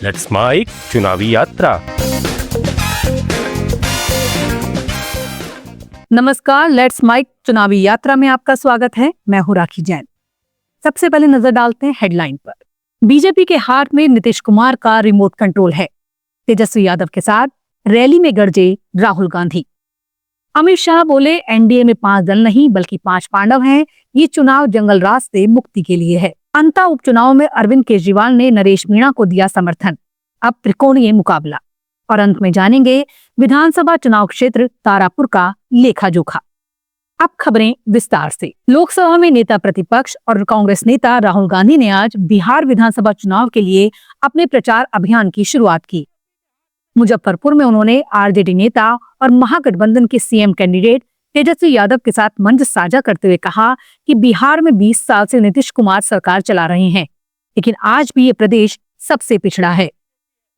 Let's mic चुनावी यात्रा। नमस्कार, लेट्स माइक चुनावी यात्रा में आपका स्वागत है। मैं हूं राखी जैन। सबसे पहले नजर डालते हैं हेडलाइन पर। बीजेपी के हाथ में नीतीश कुमार का रिमोट कंट्रोल है। तेजस्वी यादव के साथ रैली में गरजे राहुल गांधी। अमित शाह बोले एनडीए में 5 दल नहीं बल्कि 5 पांडव हैं। ये चुनाव जंगल राज से मुक्ति के लिए है। अंता उपचुनाव में अरविंद केजरीवाल ने नरेश मीणा को दिया समर्थन। अब त्रिकोणीय मुकाबला। और अंत में जानेंगे विधानसभा चुनाव क्षेत्र तारापुर का लेखा जोखा। अब खबरें विस्तार से। लोकसभा में नेता प्रतिपक्ष और कांग्रेस नेता राहुल गांधी ने आज बिहार विधानसभा चुनाव के लिए अपने प्रचार अभियान की शुरुआत की। मुजफ्फरपुर में उन्होंने आरजेडी नेता और महागठबंधन के सीएम कैंडिडेट तेजस्वी यादव के साथ मंच साझा करते हुए कहा कि बिहार में 20 साल से नीतीश कुमार सरकार चला रहे हैं, लेकिन आज भी ये प्रदेश सबसे पिछड़ा है।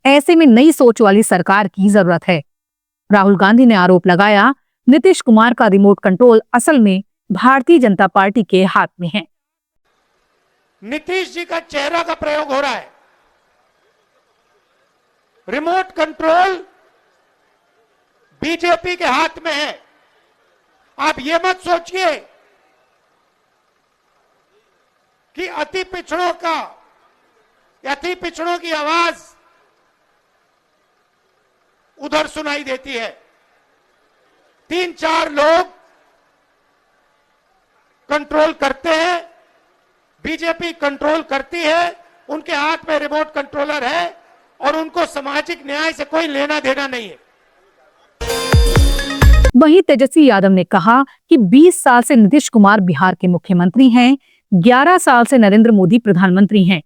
ऐसे में नई सोच वाली सरकार की जरूरत है। राहुल गांधी ने आरोप लगाया, नीतीश कुमार का रिमोट कंट्रोल असल में भारतीय जनता पार्टी के हाथ में है। नीतीश जी का चेहरा का प्रयोग हो रहा है। रिमोट कंट्रोल बीजेपी के हाथ में है। आप ये मत सोचिए कि अति पिछड़ों की आवाज उधर सुनाई देती है। 3-4 लोग कंट्रोल करते हैं, बीजेपी कंट्रोल करती है, उनके हाथ में रिमोट कंट्रोलर है और उनको सामाजिक न्याय से कोई लेना देना नहीं है। वहीं तेजस्वी यादव ने कहा कि 20 साल से नीतीश कुमार बिहार के मुख्यमंत्री हैं, 11 साल से नरेंद्र मोदी प्रधानमंत्री हैं।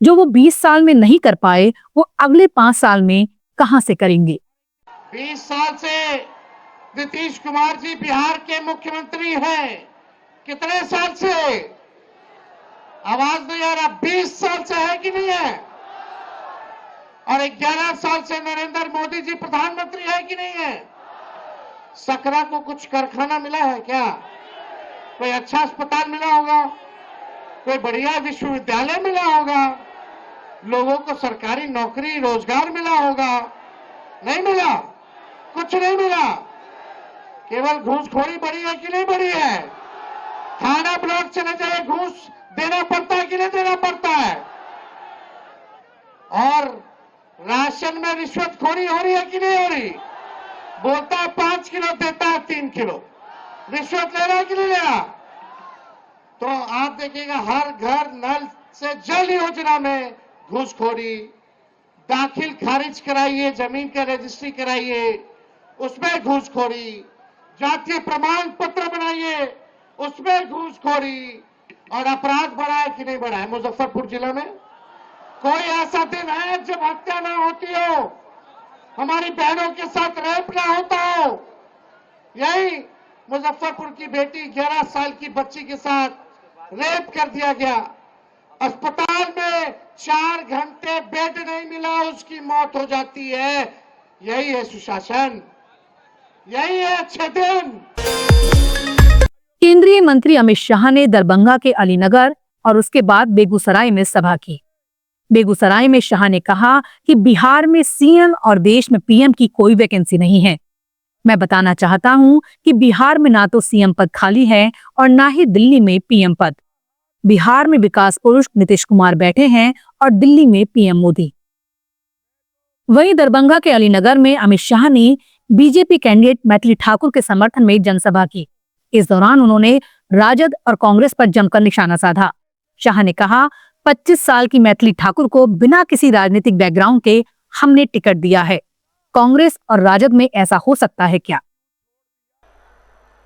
जो वो 20 साल में नहीं कर पाए, वो अगले 5 साल में कहां से करेंगे। 20 साल से नीतीश कुमार जी बिहार के मुख्यमंत्री हैं। कितने साल से? आवाज नहीं आ रहा। 20 साल से है कि नहीं है? और 11 साल से नरेंद्र मोदी जी प्रधानमंत्री है कि नहीं है? सकरा को कुछ कारखाना मिला है क्या? कोई अच्छा अस्पताल मिला होगा? कोई बढ़िया विश्वविद्यालय मिला होगा? लोगों को सरकारी नौकरी रोजगार मिला होगा? नहीं मिला, कुछ नहीं मिला। केवल घूसखोरी बढ़ी है कि नहीं बढ़ी है? थाना ब्लॉक से न जाए घूस देना पड़ता है कि नहीं देना पड़ता है? और राशन में रिश्वतखोरी हो रही है कि नहीं हो रही? बोलता है 5 किलो, देता है 3 किलो। रिश्वत ले रहा है कि नहीं ले रहा? तो आप देखिएगा हर घर नल से जल योजना में घूसखोरी। दाखिल खारिज कराइए, जमीन का रजिस्ट्री कराइए, उसमें घूसखोरी। जातीय प्रमाण पत्र बनाइए, उसमें घूसखोरी। और अपराध बढ़ा है कि नहीं बढ़ा है? मुजफ्फरपुर जिला में कोई ऐसा दिन है जब हत्या ना होती हो, हमारी बहनों के साथ रेप ना होता हो? यही मुजफ्फरपुर की बेटी 11 साल की बच्ची के साथ रेप कर दिया गया। अस्पताल में 4 घंटे बेड नहीं मिला, उसकी मौत हो जाती है। यही है सुशासन, यही है अच्छे दिन। केंद्रीय मंत्री अमित शाह ने दरभंगा के अलीनगर और उसके बाद बेगूसराय में सभा की। बेगूसराय में शाह ने कहा कि बिहार में सीएम और देश में पीएम की कोई वैकेंसी नहीं है। मैं बताना चाहता हूं कि बिहार में ना तो सीएम पद खाली है और ना ही दिल्ली में पीएम पद। बिहार में विकास पुरुष नीतीश कुमार बैठे हैं और दिल्ली में पीएम मोदी। वहीं दरभंगा के अलीनगर में अमित शाह ने बीजेपी कैंडिडेट मैथिली ठाकुर के समर्थन में जनसभा की। इस दौरान उन्होंने राजद और कांग्रेस पर जमकर निशाना साधा। शाह ने कहा, 25 साल की मैथिली ठाकुर को बिना किसी राजनीतिक बैकग्राउंड के हमने टिकट दिया है। कांग्रेस और राजद में ऐसा हो सकता है क्या?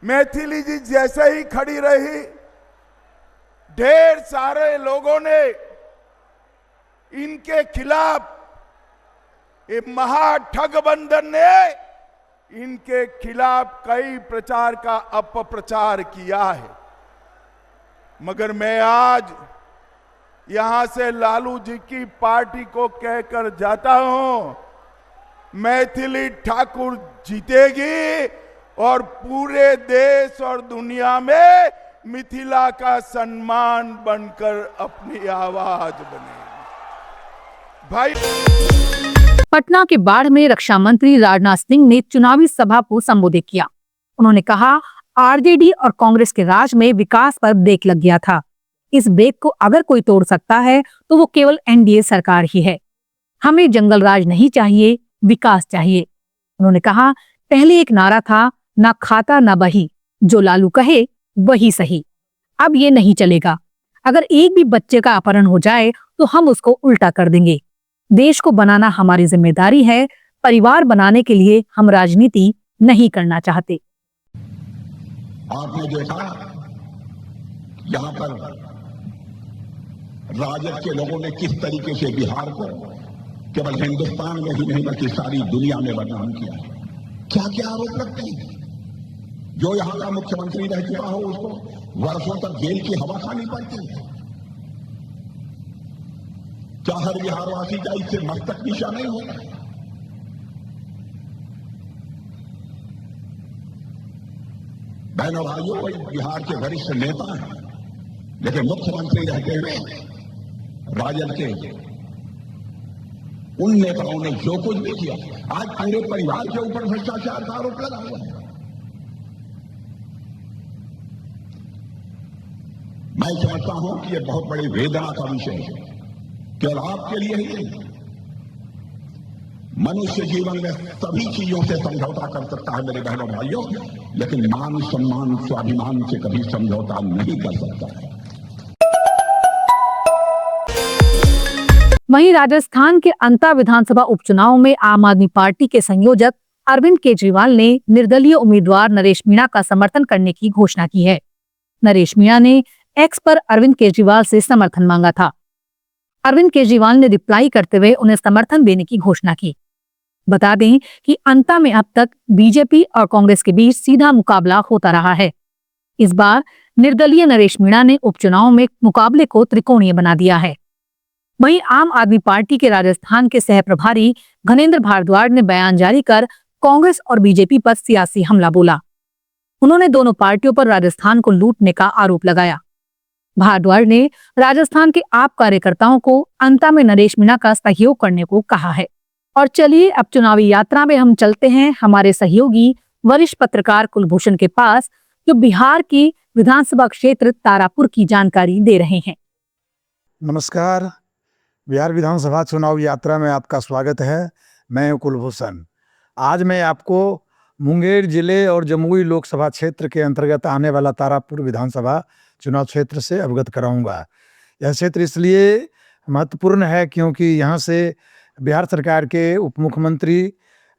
मैथिली जी जैसे ही खड़ी रही, ढेर सारे लोगों ने इनके खिलाफ, ये महाठगबंधन ने इनके खिलाफ कई प्रचार का अपप्रचार किया है। मगर मैं आज यहां से लालू जी की पार्टी को कहकर जाता हूं, मैथिली ठाकुर जीतेगी और पूरे देश और दुनिया में मिथिला का सम्मान बनकर अपनी आवाज बनेगी। भाई पटना के बाढ़ में रक्षा मंत्री राजनाथ सिंह ने चुनावी सभा को संबोधित किया। उन्होंने कहा, आरजेडी और कांग्रेस के राज में विकास पर ब्रेक लग गया था। इस ब्रेक को अगर कोई तोड़ सकता है तो वो केवल एनडीए सरकार ही है। हमें जंगल राज नहीं चाहिए, विकास चाहिए। उन्होंने कहा, पहले एक नारा था, ना खाता ना बही, जो लालू कहे वही सही। अब ये नहीं चलेगा। अगर एक भी बच्चे का अपहरण हो जाए तो हम उसको उल्टा कर देंगे। देश को बनाना हमारी जिम्मेदारी है। परिवार बनाने के लिए हम राजनीति नहीं करना चाहते। आपने देखा यहां पर राजद के लोगों ने किस तरीके से बिहार को केवल हिंदुस्तान में ही नहीं बल्कि सारी दुनिया में बदनाम किया है। क्या क्या आरोप लगते हैं। जो यहां का मुख्यमंत्री रह चुका हो उसको वर्षों तक जेल की हवा खानी पड़ती है। क्या हर बिहारवासी का इससे मस्तक नीचा नहीं होगा। बहनों भाइयों, बिहार के वरिष्ठ नेता हैं, लेकिन मुख्यमंत्री रहते हुए राजद के उन नेताओं ने जो कुछ भी किया, आज पूरे परिवार के ऊपर भ्रष्टाचार का आरोप लगा हुआ है। मैं समझता हूं कि यह बहुत बड़ी वेदना का विषय है। केवल आपके लिए ही नहीं, मनुष्य जीवन में सभी चीजों से समझौता कर सकता है मेरे बहनों भाइयों, लेकिन मान सम्मान स्वाभिमान से कभी समझौता नहीं कर सकता है। वहीं राजस्थान के अंता विधानसभा उपचुनाव में आम आदमी पार्टी के संयोजक अरविंद केजरीवाल ने निर्दलीय उम्मीदवार नरेश मीणा का समर्थन करने की घोषणा की है। नरेश मीणा ने एक्स पर अरविंद केजरीवाल से समर्थन मांगा था। अरविंद केजरीवाल ने रिप्लाई करते हुए उन्हें समर्थन देने की घोषणा की। बता दें कि अंता में अब तक बीजेपी और कांग्रेस के बीच सीधा मुकाबला होता रहा है। इस बार निर्दलीय नरेश मीणा ने उपचुनाव में मुकाबले को त्रिकोणीय बना दिया है। वहीं आम आदमी पार्टी के राजस्थान के सह प्रभारी घनेंद्र भारद्वाज ने बयान जारी कर कांग्रेस और बीजेपी पर सियासी हमला बोला। उन्होंने दोनों पार्टियों पर राजस्थान को लूटने का आरोप लगाया। भारद्वाज ने राजस्थान के आप कार्यकर्ताओं को अंता में नरेश मीणा का सहयोग करने को कहा है। और चलिए अब चुनावी यात्रा में हम चलते हैं हमारे सहयोगी वरिष्ठ पत्रकार कुलभूषण के पास, जो बिहार की विधानसभा क्षेत्र तारापुर की जानकारी दे रहे हैं। नमस्कार, बिहार विधानसभा चुनाव यात्रा में आपका स्वागत है। मैं हूं कुलभूषण। आज मैं आपको मुंगेर जिले और जमुई लोकसभा क्षेत्र के अंतर्गत आने वाला तारापुर विधानसभा चुनाव क्षेत्र से अवगत कराऊंगा। यह क्षेत्र इसलिए महत्वपूर्ण है क्योंकि यहाँ से बिहार सरकार के उप मुख्यमंत्री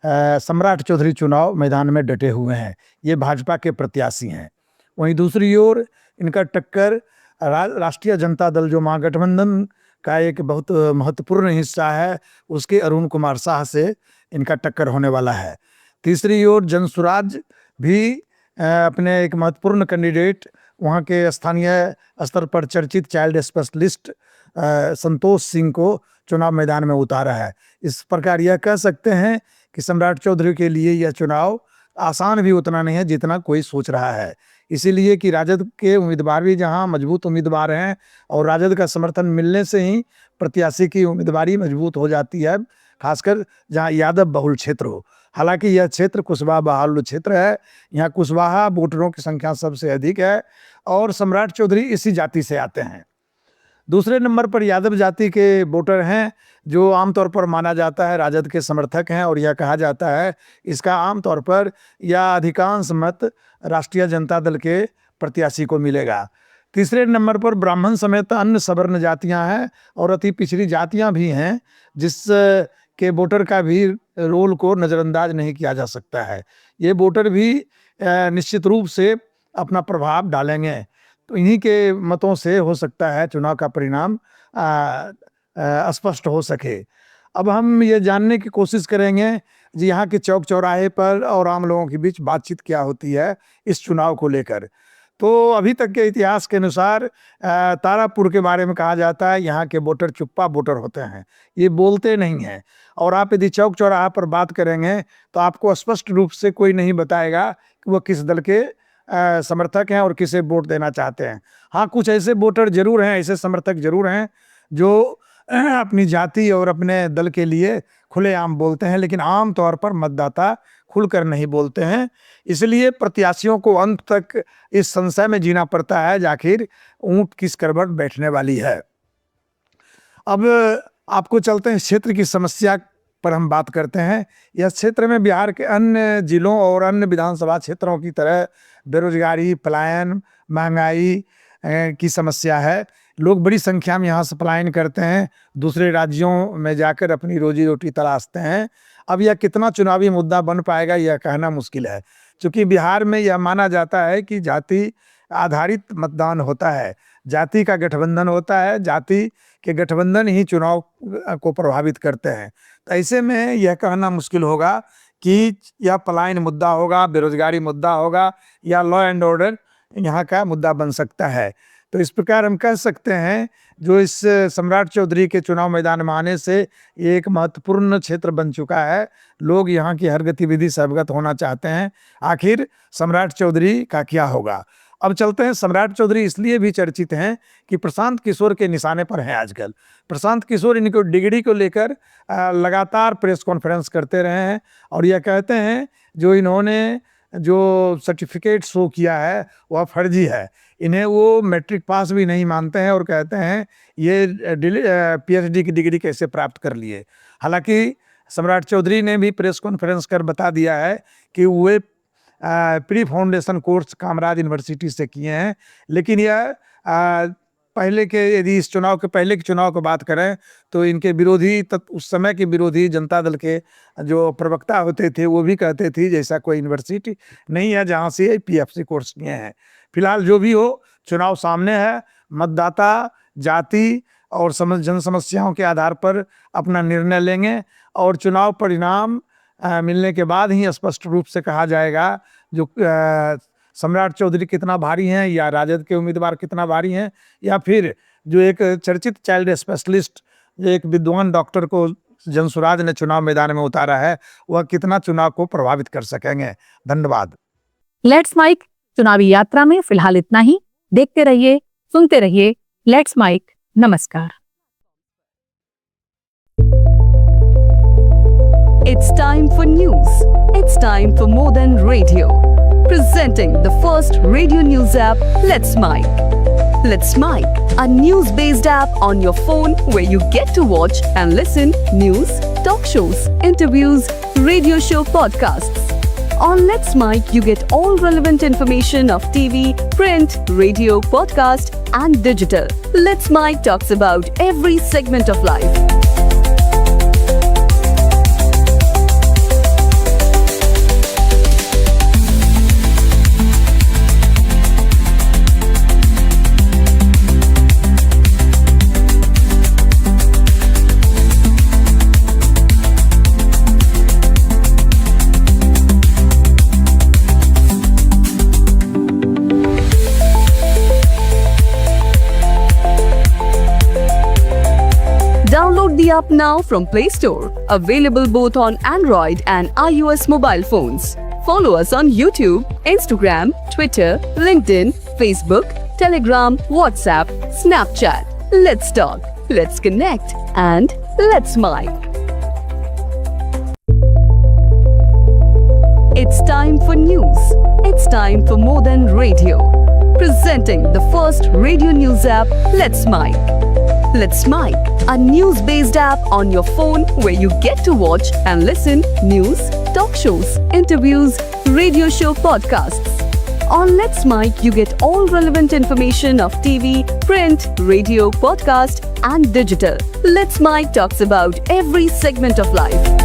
सम्राट चौधरी चुनाव मैदान में डटे हुए हैं। ये भाजपा के प्रत्याशी हैं। वहीं दूसरी ओर इनका टक्कर राष्ट्रीय जनता दल, जो महागठबंधन का एक बहुत महत्वपूर्ण हिस्सा है, उसके अरुण कुमार शाह से इनका टक्कर होने वाला है। तीसरी ओर जनसुराज भी अपने एक महत्वपूर्ण कैंडिडेट, वहाँ के स्थानीय स्तर पर चर्चित चाइल्ड स्पेशलिस्ट संतोष सिंह को चुनाव मैदान में उतारा है। इस प्रकार यह कह सकते हैं कि सम्राट चौधरी के लिए यह चुनाव आसान भी उतना नहीं है जितना कोई सोच रहा है। इसीलिए कि राजद के उम्मीदवार भी जहां मजबूत उम्मीदवार हैं और राजद का समर्थन मिलने से ही प्रत्याशी की उम्मीदवारी मजबूत हो जाती है, खासकर जहां यादव बहुल क्षेत्र हो। हालांकि यह क्षेत्र कुशवाहा बहुल क्षेत्र है। यहाँ कुशवाहा वोटरों की संख्या सबसे अधिक है और सम्राट चौधरी इसी जाति से आते हैं। दूसरे नंबर पर यादव जाति के वोटर हैं, जो आमतौर पर माना जाता है राजद के समर्थक हैं, और यह कहा जाता है इसका आमतौर पर या अधिकांश मत राष्ट्रीय जनता दल के प्रत्याशी को मिलेगा। तीसरे नंबर पर ब्राह्मण समेत अन्य सवर्ण जातियां हैं और अति पिछड़ी जातियां भी हैं, जिस के वोटर का भी रोल को नज़रअंदाज नहीं किया जा सकता है। ये वोटर भी निश्चित रूप से अपना प्रभाव डालेंगे। तो इन्हीं के मतों से हो सकता है चुनाव का परिणाम स्पष्ट हो सके। अब हम ये जानने की कोशिश करेंगे जी यहाँ के चौक चौराहे पर और आम लोगों के बीच बातचीत क्या होती है इस चुनाव को लेकर। तो अभी तक के इतिहास के अनुसार तारापुर के बारे में कहा जाता है यहाँ के वोटर चुप्पा वोटर होते हैं, ये बोलते नहीं हैं। और आप यदि चौक चौराहा पर बात करेंगे तो आपको स्पष्ट रूप से कोई नहीं बताएगा कि वह किस दल के समर्थक हैं और किसे वोट देना चाहते हैं। हाँ, कुछ ऐसे वोटर जरूर हैं, ऐसे समर्थक जरूर हैं जो अपनी जाति और अपने दल के लिए खुलेआम बोलते हैं, लेकिन आम तौर पर मतदाता खुलकर नहीं बोलते हैं। इसलिए प्रत्याशियों को अंत तक इस संशय में जीना पड़ता है कि आखिर ऊंट किस करवट बैठने वाली है। अब आपको चलते हैं क्षेत्र की समस्या पर हम बात करते हैं। यह क्षेत्र में बिहार के अन्य जिलों और अन्य विधानसभा क्षेत्रों की तरह बेरोजगारी, पलायन, महंगाई की समस्या है। लोग बड़ी संख्या में यहाँ से पलायन करते हैं, दूसरे राज्यों में जाकर अपनी रोजी रोटी तलाशते हैं। अब यह कितना चुनावी मुद्दा बन पाएगा यह कहना मुश्किल है, क्योंकि बिहार में यह माना जाता है कि जाति आधारित मतदान होता है, जाति का गठबंधन होता है, जाति के गठबंधन ही चुनाव को प्रभावित करते हैं। तो ऐसे में यह कहना मुश्किल होगा कि यह पलायन मुद्दा होगा, बेरोजगारी मुद्दा होगा या लॉ एंड ऑर्डर यहाँ का मुद्दा बन सकता है। तो इस प्रकार हम कह सकते हैं जो इस सम्राट चौधरी के चुनाव मैदान में आने से ये एक महत्वपूर्ण क्षेत्र बन चुका है। लोग यहाँ की हर गतिविधि से अवगत होना चाहते हैं, आखिर सम्राट चौधरी का क्या होगा। अब चलते हैं, सम्राट चौधरी इसलिए भी चर्चित हैं कि प्रशांत किशोर के निशाने पर हैं आजकल। प्रशांत किशोर इनको डिग्री को लेकर लगातार प्रेस कॉन्फ्रेंस करते रहे हैं और यह कहते हैं जो इन्होंने जो सर्टिफिकेट शो किया है वह फर्जी है। इन्हें वो मैट्रिक पास भी नहीं मानते हैं और कहते हैं ये पीएचडी की डिग्री कैसे प्राप्त कर लिए। हालांकि सम्राट चौधरी ने भी प्रेस कॉन्फ्रेंस कर बता दिया है कि वे pre foundation course Kamaraj university से किए हैं, लेकिन यह पहले के, यदि इस चुनाव के पहले के चुनाव की बात करें तो इनके विरोधी उस समय के विरोधी जनता दल के जो प्रवक्ता होते थे वो भी कहते थे जैसा कोई यूनिवर्सिटी नहीं है जहाँ से पीएफसी कोर्स किए हैं। फिलहाल जो भी हो, चुनाव सामने है, मतदाता जाति और जन समस्याओं के आधार पर अपना निर्णय लेंगे और चुनाव परिणाम मिलने के बाद ही स्पष्ट रूप से कहा जाएगा जो सम्राट चौधरी कितना भारी हैं या राजद के उम्मीदवार कितना भारी हैं, या फिर जो एक चर्चित चाइल्ड स्पेशलिस्ट, जो एक विद्वान डॉक्टर को जनसुराज ने चुनाव मैदान में उतारा है, वह कितना चुनाव को प्रभावित कर सकेंगे। धन्यवाद। लेट्स माइक चुनावी यात्रा में फिलहाल इतना ही। देखते रहिए, सुनते रहिए लेट्स माइक। नमस्कार। It's time for news. It's time for more than radio. Presenting the first radio news app, Let's Mic. Let's Mic, a news-based app on your phone where you get to watch and listen news, talk shows, interviews, radio show podcasts. On Let's Mic, you get all relevant information of TV, print, radio, podcast, and digital. Let's Mic talks about every segment of life. Download the app now from Play Store. Available both on Android and iOS mobile phones. Follow us on YouTube, Instagram, Twitter, LinkedIn, Facebook, Telegram, WhatsApp, Snapchat. Let's talk, let's connect, and let's mic. It's time for news. It's time for more than radio. Presenting the first radio news app, Let's Mic. Let's Mic, a news-based app on your phone where you get to watch and listen news, talk shows, interviews, radio show podcasts. On Let's Mic, you get all relevant information of TV, print, radio, podcast, and digital. Let's Mic talks about every segment of life.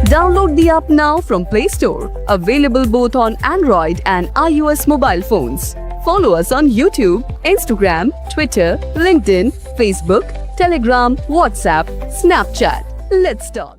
Download the app now from Play Store. Available both on Android and iOS mobile phones. Follow us on YouTube, Instagram, Twitter, LinkedIn, Facebook, Telegram, WhatsApp, Snapchat. Let's talk.